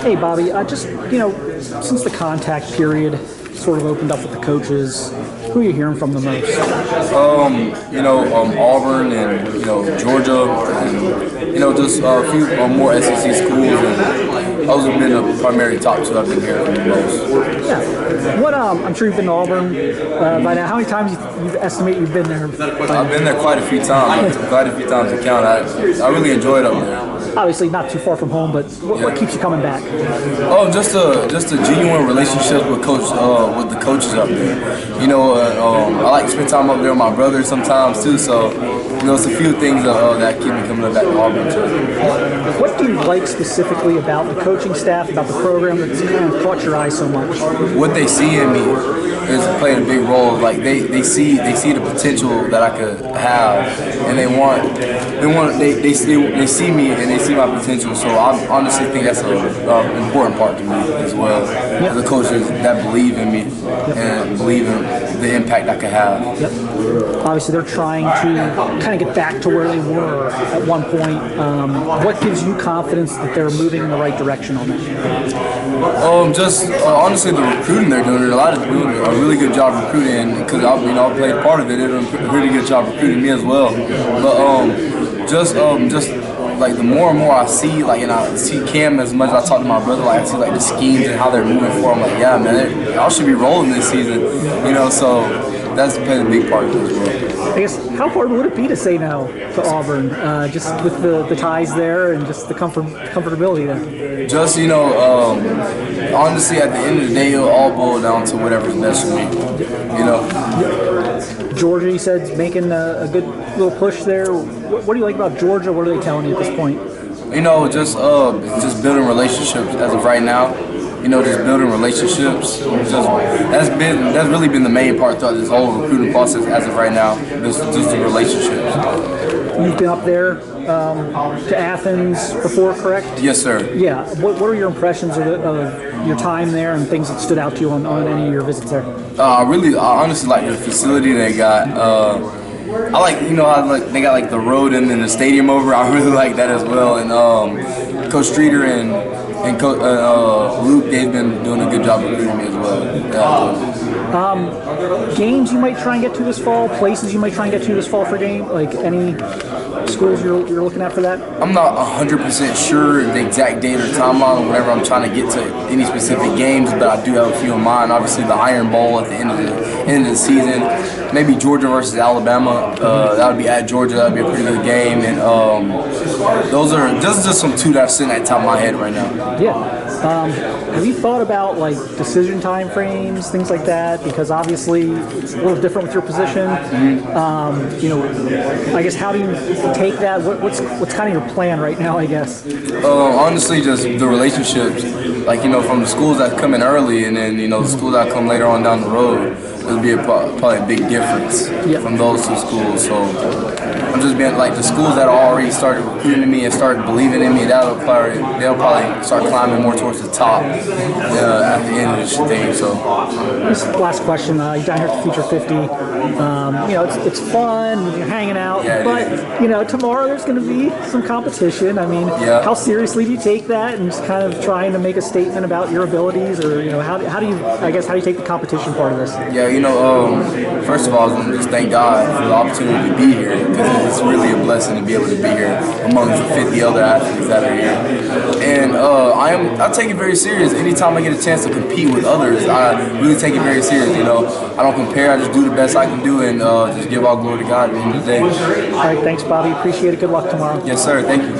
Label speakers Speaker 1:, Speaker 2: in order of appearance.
Speaker 1: Hey, Bobby, since the contact period sort of opened up with the coaches, who are you hearing from the most?
Speaker 2: Auburn and, Georgia and, just a few more SEC schools. And those have been the primary top two I've been hearing from the most.
Speaker 1: Yeah. I'm sure you've been to Auburn by now. How many times you estimate you've been there?
Speaker 2: I've been there quite a few times. Quite a few times to count. I really enjoy it up there.
Speaker 1: Obviously not too far from home, but what keeps you coming back?
Speaker 2: Oh, just a genuine relationship with with the coaches up there. I like to spend time up there with my brother sometimes too. So, it's a few things that keep me coming back to Auburn too.
Speaker 1: What do you like specifically about the coaching staff, about the program that's kind of caught your eye so much?
Speaker 2: What they see in me is playing a big role. Like they see the potential that I could have, and they see me and they see my potential. So I honestly think that's an important part to me as well.
Speaker 1: Yep.
Speaker 2: The coaches that believe in me and believe in the impact I could have.
Speaker 1: Yep. Obviously, they're trying to kind of get back to where they were at one point. What gives you confidence that they're moving in the right direction on that?
Speaker 2: Honestly, the recruiting they're doing. Doing a really good job recruiting because I played part of it. They're doing a really good job recruiting me as well. But just like the more and more I see, and I see Cam as much as I talk to my brother, I see the schemes and how they're moving forward. I'm like, yeah, man, y'all should be rolling this season. So that's played a big part of it as well.
Speaker 1: I guess, how hard would it be to say no to Auburn, just with the ties there and just the comfortability there?
Speaker 2: Honestly, at the end of the day, it'll all boil down to whatever's best for me.
Speaker 1: Georgia, you said, is making a good little push there. What do you like about Georgia? What are they telling you at this point?
Speaker 2: Just building relationships as of right now. Just building relationships. That's really been the main part throughout this whole recruiting process as of right now. Just the relationships.
Speaker 1: You've been up there to Athens before, correct?
Speaker 2: Yes, sir.
Speaker 1: Yeah. What are your impressions of your time there and things that stood out to you on any of your visits there?
Speaker 2: I honestly like the facility they got. They got the road and then the stadium over. I really like that as well. And Coach Streeter and Coach Luke, they've been doing a good job recruiting me as well.
Speaker 1: Games you might try and get to this fall, places you might try and get to this fall for game, like any schools you're looking at for that? I'm
Speaker 2: not 100% sure the exact date or timeline whenever I'm trying to get to any specific games, but I do have a few in mind. Obviously, the Iron Bowl at the end of the season, maybe Georgia versus Alabama. That would be at Georgia. That would be a pretty good game. And those are just some two that are sitting at the top of my head right now.
Speaker 1: Yeah. Have you thought about decision time frames, things like that? Because obviously it's a little different with your position. I guess, how do you take that? What's kind of your plan right now, I guess?
Speaker 2: Honestly, just the relationships. From the schools that come in early and then the schools that come later on down the road. It'll be probably a big difference from those two schools. So I'm just being the schools that already started recruiting me and started believing in me. They'll probably start climbing more towards the top at the end of this thing. So
Speaker 1: this last question, you're down here at the Future 50. It's fun. You're hanging out, but tomorrow there's going to be some competition. I mean, how seriously do you take that and just kind of trying to make a statement about your abilities, or how do you take the competition part of this?
Speaker 2: First of all, I want to just thank God for the opportunity to be here, because it's really a blessing to be able to be here amongst the 50 other athletes that are here. And I take it very serious. Anytime I get a chance to compete with others, I really take it very serious. I don't compare. I just do the best I can do and just give all glory to God at the end of the day.
Speaker 1: All right, thanks, Bobby. Appreciate it. Good luck tomorrow.
Speaker 2: Yes, sir. Thank you.